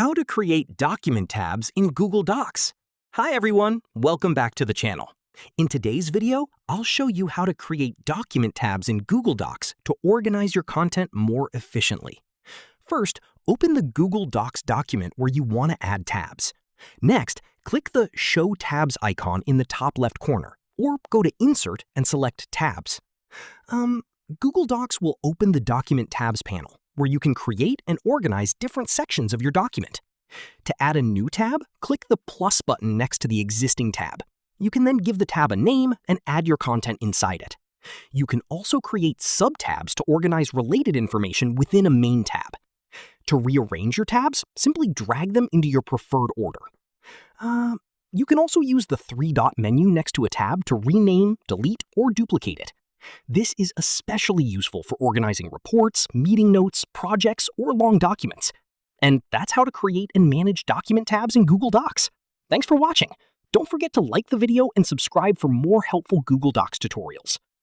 How to create document tabs in Google Docs. Hi everyone, welcome back to the channel. In today's video, I'll show you how to create document tabs in Google Docs to organize your content more efficiently. First, open the Google Docs document where you want to add tabs. Next, click the Show Tabs icon in the top left corner, or go to Insert and select Tabs. Google Docs will open the Document Tabs panel, where you can create and organize different sections of your document. To add a new tab, click the plus button next to the existing tab. You can then give the tab a name and add your content inside it. You can also create subtabs to organize related information within a main tab. To rearrange your tabs, simply drag them into your preferred order. You can also use the three-dot menu next to a tab to rename, delete, or duplicate it. This is especially useful for organizing reports, meeting notes, projects, or long documents. And that's how to create and manage document tabs in Google Docs. Thanks for watching. Don't forget to like the video and subscribe for more helpful Google Docs tutorials.